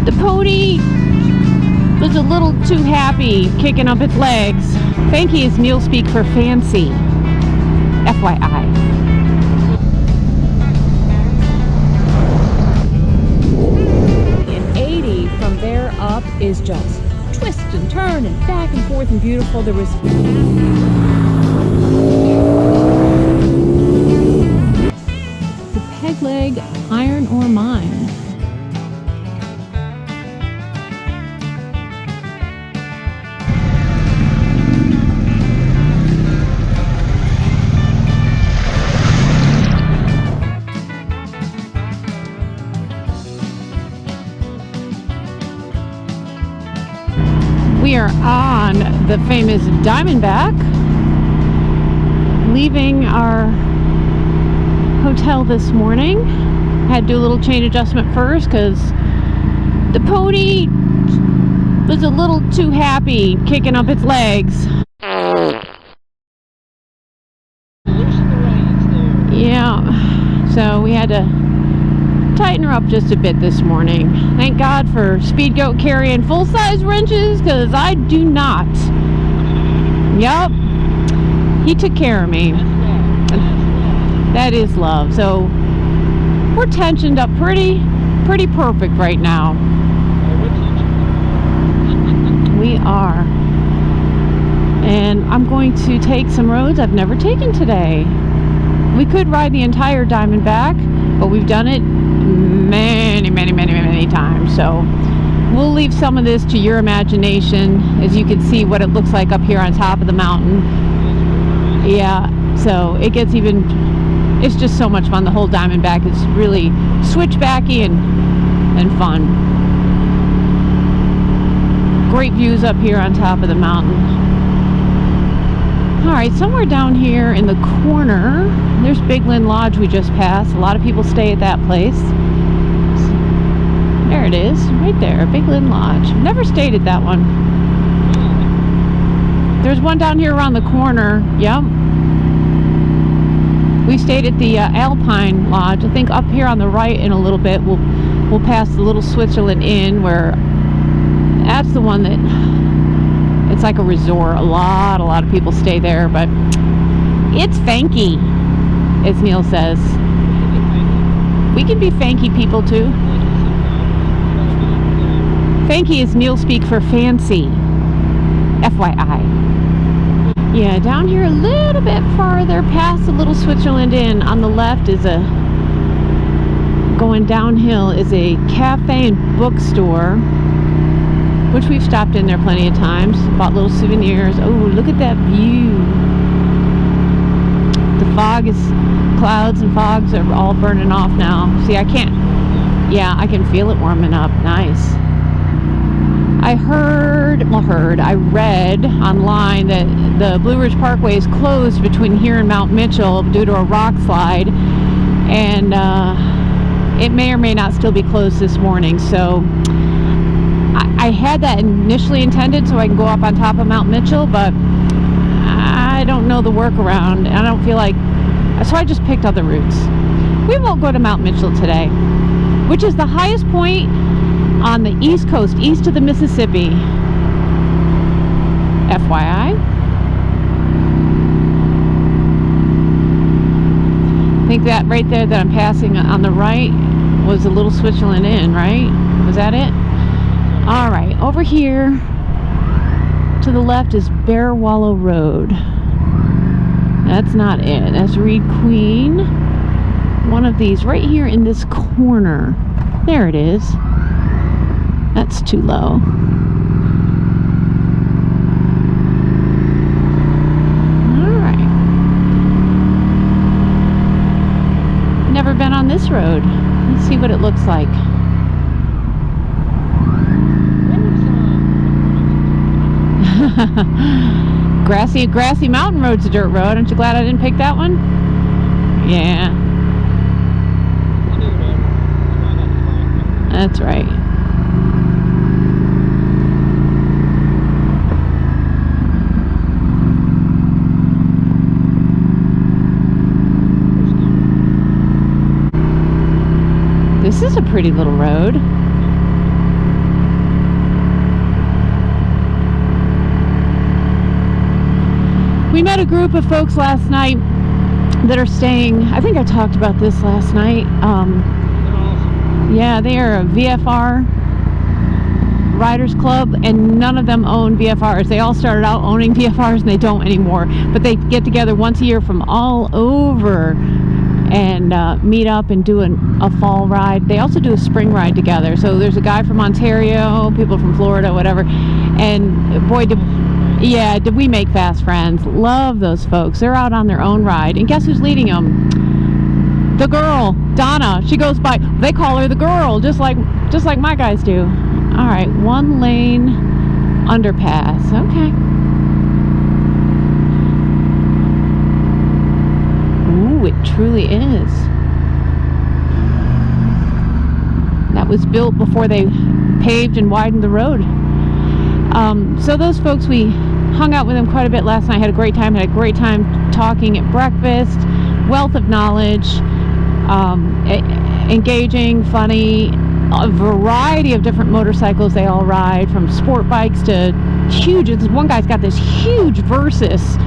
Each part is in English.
The pony was a little too happy kicking up its legs. Fanky is mule speak for fancy. FYI. And 80 from there up is just twist and turn and back and forth and beautiful. There was the peg leg iron ore mine. We are on the famous Diamondback, leaving our hotel this morning. Had to do a little chain adjustment first because the pony was a little too happy kicking up its legs. Yeah, so we had to tighten her up just a bit this morning. Thank God for Speed Goat carrying full-size wrenches, because I do not. Yup, he took care of me. That is love. So we're tensioned up pretty perfect right now. We are. And I'm going to take some roads I've never taken today. We could ride the entire Diamondback, but we've done it many times, so we'll leave some of this to your imagination as you can see what it looks like up here on top of the mountain. Yeah, so it gets it's just so much fun. The whole Diamondback is really switchbacky and fun. Great views up here on top of the mountain. Alright, somewhere down here in the corner, there's Big Lynn Lodge we just passed. A lot of people stay at that place. There it is, right there, Big Lynn Lodge. Never stayed at that one. There's one down here around the corner. Yep. We stayed at the Alpine Lodge. I think up here on the right in a little bit we'll pass the Little Switzerland Inn, where that's the one that it's like a resort. A lot of people stay there, but it's fanky, as Neil says. We can be fanky people too. Fanky is Neil speak for fancy. FYI. Yeah, down here a little bit farther past the Little Switzerland Inn, on the left is going downhill is a cafe and bookstore, which we've stopped in there plenty of times, bought little souvenirs. Oh, look at that view. The clouds and fogs are all burning off now. See, I can feel it warming up. Nice. I read online that the Blue Ridge Parkway is closed between here and Mount Mitchell due to a rock slide, and it may or may not still be closed this morning. So I had that initially intended so I can go up on top of Mount Mitchell, but I don't know the workaround. I don't feel like, so I just picked other routes. We won't go to Mount Mitchell today, which is the highest point on the East Coast, east of the Mississippi. FYI. I think that right there that I'm passing on the right was the Little Switzerland Inn, right? Was that it? All right, over here to the left is Bear Wallow Road. That's not it. That's Reed Queen. One of these right here in this corner. There it is. That's too low. Alright. Never been on this road. Let's see what it looks like. Grassy mountain road's a dirt road. Aren't you glad I didn't pick that one? Yeah. That's right. This is a pretty little road. group of folks last night that are staying. I think I talked about this last night. Yeah, they are a VFR Riders Club, and none of them own VFRs. They all started out owning VFRs, and they don't anymore. But they get together once a year from all over and meet up and do a fall ride. They also do a spring ride together. So there's a guy from Ontario, people from Florida, whatever. And boy, did we make fast friends. Love those folks. They're out on their own ride. And guess who's leading them? The girl, Donna. She goes by, they call her the girl, just like my guys do. All right, 1 lane underpass. Okay. Ooh, it truly is. That was built before they paved and widened the road. So those folks, we hung out with them quite a bit last night. Had a great time talking at breakfast. Wealth of knowledge, engaging, funny. A variety of different motorcycles they all ride, from sport bikes to huge. One guy's got this huge Versys.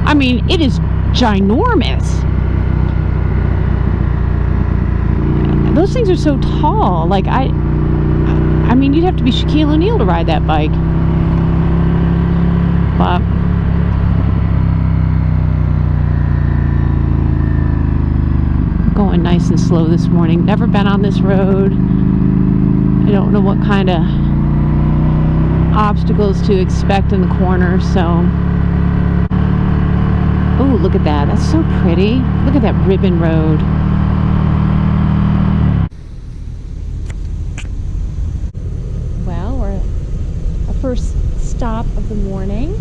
I mean, it is ginormous. Those things are so tall. Like I mean, you'd have to be Shaquille O'Neal to ride that bike. But going nice and slow this morning. Never been on this road. I don't know what kind of obstacles to expect in the corners, so. Oh, look at that. That's so pretty. Look at that ribbon road. Well, we're at our first stop of the morning.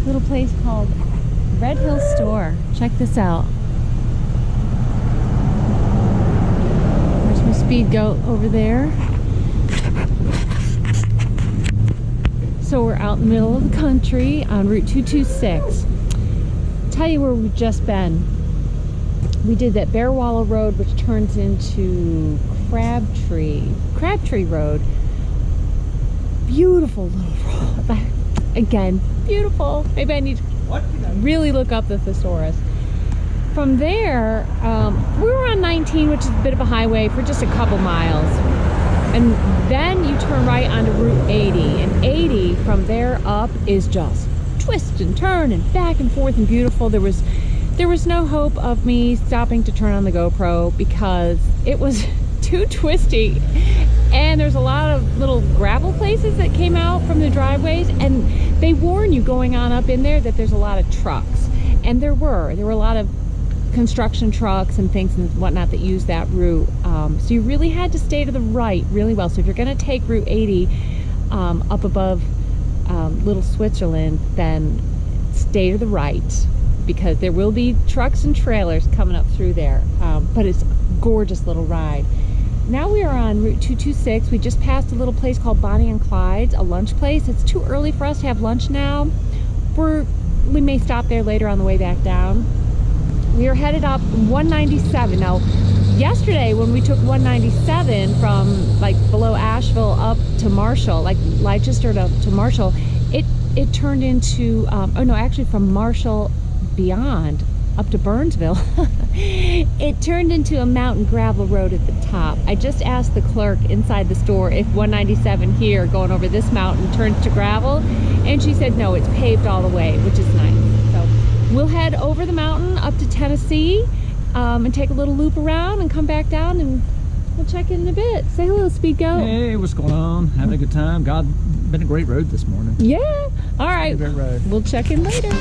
Little place called Red Hill Store. Check this out. Speed goat over there. So we're out in the middle of the country on Route 226. Tell you where we've just been. We did that Bear Wallow Road, which turns into Crabtree Road. Beautiful little road. Again, beautiful. Maybe I need to really look up the thesaurus. From there, we were on 19, which is a bit of a highway, for just a couple miles. And then you turn right onto Route 80. And 80 from there up is just twist and turn and back and forth and beautiful. There was no hope of me stopping to turn on the GoPro because it was too twisty. And there's a lot of little gravel places that came out from the driveways. And they warn you going on up in there that there's a lot of trucks. And there were a lot of construction trucks and things and whatnot that use that route, so you really had to stay to the right really well. So if you're going to take Route 80 up above Little Switzerland, then stay to the right, because there will be trucks and trailers coming up through there, but it's a gorgeous little ride. Now we are on Route 226. We just passed a little place called Bonnie and Clyde's, a lunch place. It's too early for us to have lunch now. We may stop there later on the way back down. We are headed up 197. Now, yesterday when we took 197 from like below Asheville up to Marshall, like Leicester to Marshall, it turned into, actually from Marshall beyond up to Burnsville, it turned into a mountain gravel road at the top. I just asked the clerk inside the store if 197 here going over this mountain turns to gravel, and she said no, it's paved all the way, which is nice. So we'll head over the mountain up to Tennessee and take a little loop around and come back down, and we'll check in a bit. Say hello, Speed Goat. Hey, what's going on? Having a good time. God, been a great road this morning. Yeah. All right. Great road. We'll check in later.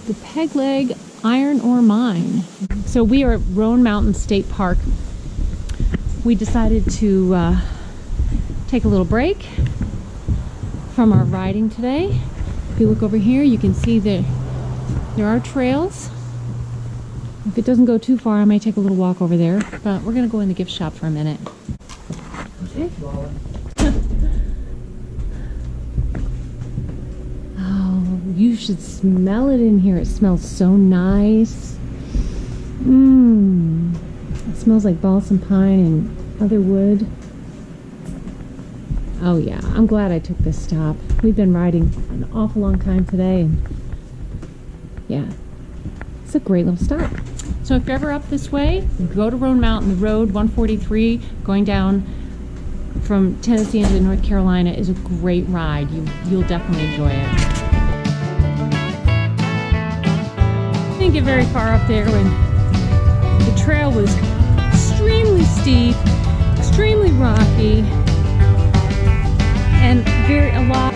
the Peg Leg Iron Ore Mine. So we are at Roan Mountain State Park. We decided to take a little break from our riding today. If you look over here, you can see that there are trails. If it doesn't go too far, I might take a little walk over there, but we're gonna go in the gift shop for a minute. Okay. Oh, you should smell it in here. It smells so nice. It smells like balsam pine and other wood. Oh yeah, I'm glad I took this stop. We've been riding an awful long time today, and yeah, it's a great little stop. So if you're ever up this way, go to Roan Mountain. The road 143 going down from Tennessee into North Carolina is a great ride. You'll definitely enjoy it. Didn't get very far up there when the trail was extremely steep, extremely rocky, and a lot